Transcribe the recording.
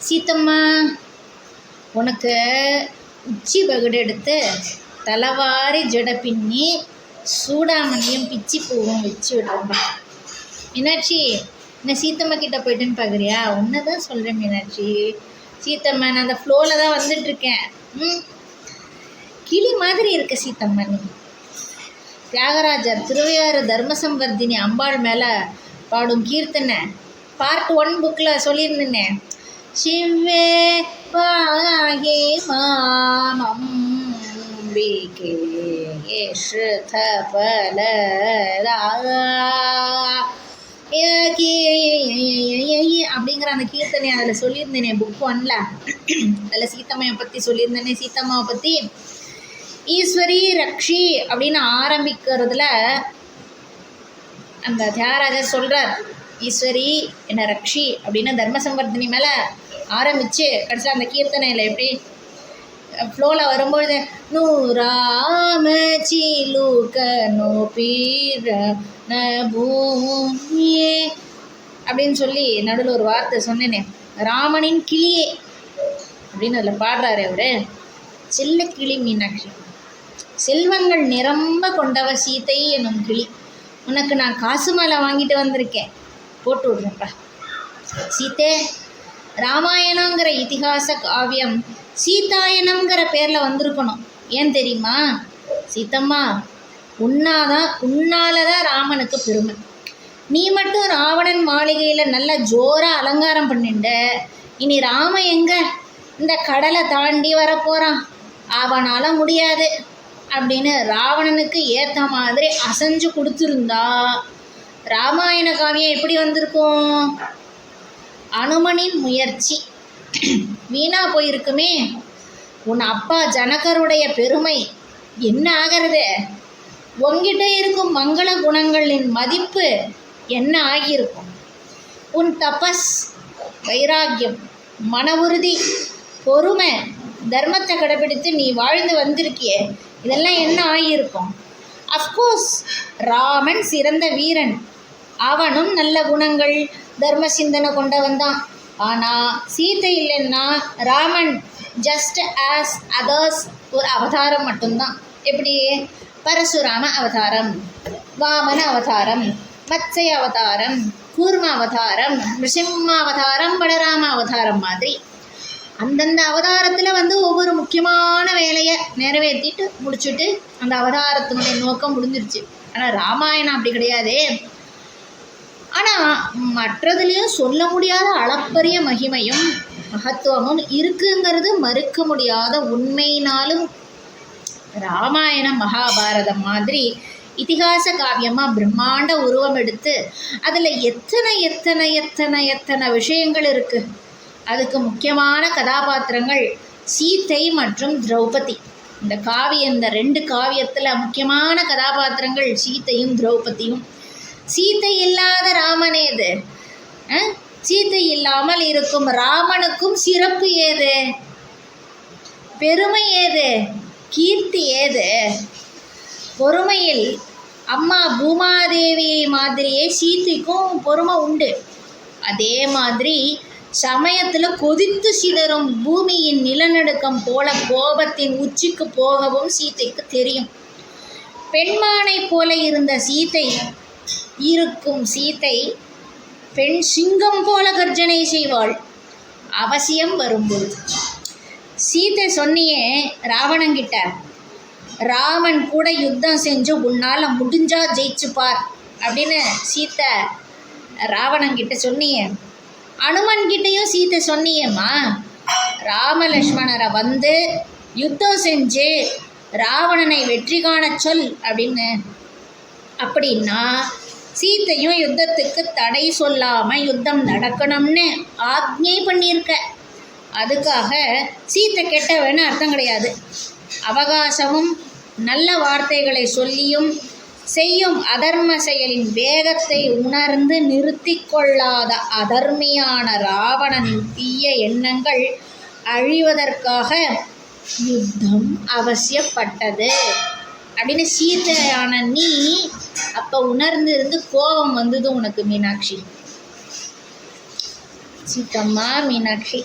சீத்தம்மா, உனக்கு உச்சி பகடு எடுத்து தலைவாரி ஜடை பின்னி சூடாமணியும் பிச்சி பூவும் வச்சு விடுறேன்பா. மீனாட்சி, என்ன சீத்தம்மா கிட்ட போயிட்டுன்னு பார்க்குறியா? உன்னை தான் சொல்கிறேன் மீனாட்சி. சீத்தம்மா, நான் அந்த ஃப்ளோவில் தான் வந்துட்டுருக்கேன். கிளி மாதிரி இருக்க சீத்தம்மா நீ. தியாகராஜர் திருவையாறு தர்மசம்வர்தினி அம்பாள் மேலே பாடும் கீர்த்தனை பார்ட் 1 புக்கில் சொல்லியிருந்தேன். சிவே பாகே மாமம்பிகே ஸ்ருத பலதா அப்படிங்கிற அந்த கீர்த்தனை அதில் சொல்லியிருந்தேனே புக் 1ல். அதில் சீத்தம்மையை பற்றி சொல்லியிருந்தேனே. சீத்தம்மாவை பற்றி ஈஸ்வரி ரக்ஷி அப்படின்னு ஆரம்பிக்கிறதுல அந்த தியாகராஜர் சொல்கிறார், ஈஸ்வரி என்ன ரக்ஷி அப்படின்னு தர்மசம்வர்தினி மேலே ஆரம்பித்து கடைசியில் அந்த கீர்த்தனையில் எப்படி ஃப்ளோவில் வரும்பொழுது நூ ராம சீலுக நோ பீர ந பூமியே அப்படின்னு சொல்லி நடுவில் ஒரு வார்த்தை சொன்னேனே, ராமனின் கிளியே அப்படின்னு அதில் பாடுறாரு அவரு. செல்ல கிளி மீனாட்சி, செல்வங்கள் நிரம்ப கொண்டவ சீதை என்னும் கிளி. உனக்கு நான் காசு மாலை வாங்கிட்டு வந்திருக்கேன், போட்டு விடுறேன்ப்பா. சீதே, ராமாயணங்கிற இதிகாச காவியம் சீதாயனங்கிற பேரில் வந்திருக்கணும். ஏன் தெரியுமா சீத்தம்மா? உன்னால தான் ராமனுக்கு பெருமை. நீ மட்டும் ராவணன் மாளிகையில் நல்லா ஜோராக அலங்காரம் பண்ணிண்ட. இனி ராம எங்க இந்த கடலை தாண்டி வரப்போகிறான், அவனால் முடியாது அப்படின்னு ராவணனுக்கு ஏற்ற மாதிரி அசைஞ்சு கொடுத்துருந்தா ராமாயண காவியம் எப்படி வந்திருக்கும்? அனுமனின் முயற்சி வீணா போயிருக்குமே. உன் அப்பா ஜனகருடைய பெருமை என்ன ஆகிறது? உன்கிட்ட இருக்கும் மங்கள குணங்களின் மதிப்பு என்ன ஆகியிருக்கும்? உன் தபஸ், வைராக்கியம், மன உறுதி, பொறுமை, தர்மத்தை கடைபிடித்து நீ வாழ்ந்து வந்திருக்கியே, இதெல்லாம் என்ன ஆகியிருக்கும்? அஃப்கோர்ஸ் ராமன் சிறந்த வீரன், அவனும் நல்ல குணங்கள் தர்ம சிந்தனை கொண்டவன் தான். ஆனால் சீதை இல்லைன்னா ராமன் ஜஸ்ட் ஆஸ் அதர்ஸ் ஒரு அவதாரம் மட்டும்தான். எப்படி? பரசுராம அவதாரம், வாமன அவதாரம், மத்ஸ்ய அவதாரம், கூர்ம அவதாரம், நிருசிம்ம அவதாரம், பலராம அவதாரம் மாதிரி அந்தந்த அவதாரத்தில் ஒவ்வொரு முக்கியமான வேலையை நிறைவேற்றிட்டு முடிச்சுட்டு அந்த அவதாரத்தினுடைய நோக்கம் முடிஞ்சிருச்சு. ஆனால் ராமாயணம் அப்படி கிடையாதே. ஆனால் மற்றதுலேயும் சொல்ல முடியாத அளப்பரிய மகிமையும் மகத்துவமும் இருக்குங்கிறது மறுக்க முடியாத உண்மையினாலும் ராமாயணம் மகாபாரதம் மாதிரி இதிகாச காவியமாக பிரம்மாண்ட உருவம் எடுத்து அதில் எத்தனை எத்தனை எத்தனை எத்தனை விஷயங்கள் இருக்குது. அதுக்கு முக்கியமான கதாபாத்திரங்கள் சீதை மற்றும் திரௌபதி. இந்த 2 காவியத்தில் முக்கியமான கதாபாத்திரங்கள் சீதையும் திரௌபதியும். சீதை இல்லாத ராமன் ஏது? சீதை இல்லாமல் இருக்கும் ராமனுக்கும் சிறப்பு ஏது? பெருமை ஏது? கீர்த்தி ஏது? பொறுமையில் அம்மா பூமாதேவி மாதிரியே சீதைக்கும் பொறுமை உண்டு. அதே மாதிரி சமயத்தில் கொதித்து சிதறும் பூமியின் நிலநடுக்கம் போல கோபத்தின் உச்சிக்கு போகவும் சீதைக்கு தெரியும். பெண்மானை போல இருந்த சீதை பெண் சிங்கம் போல கர்ஜனை செய்வாள் அவசியம் வரும்பொழுது. சீதை சொன்னியே ராவணங்கிட்ட, ராமன் கூட யுத்தம் செஞ்சு உன்னால் முடிஞ்சா ஜெயிச்சுப்பார் அப்படின்னு சீதை ராவணங்கிட்ட சொன்னியே. அனுமன்கிட்டையும் சீதை சொன்னியேம்மா, ராமலக்ஷ்மணரை யுத்தம் செஞ்சு ராவணனை வெற்றி காண சொல் அப்படின்னு. அப்படின்னா சீத்தையும் யுத்தத்துக்கு தடை சொல்லாமல் யுத்தம் நடக்கணும்னு ஆக்ஞை பண்ணியிருக்க. அதுக்காக சீத்தை கெட்டவன்னு அர்த்தம் கிடையாது. அவகாசமும் நல்ல வார்த்தைகளை சொல்லியும் செய்யும் அதர்ம செயலின் வேகத்தை உணர்ந்து நிறுத்தி கொள்ளாத அதர்மியான ராவணனின் தீய எண்ணங்கள் அழிவதற்காக யுத்தம் அவசியப்பட்டது அப்படின்னு சீதையான நீ அப்போ உணர்ந்து இருந்து கோபம் வந்தது உனக்கு மீனாட்சி. சீக்கம்மா மீனாட்சி.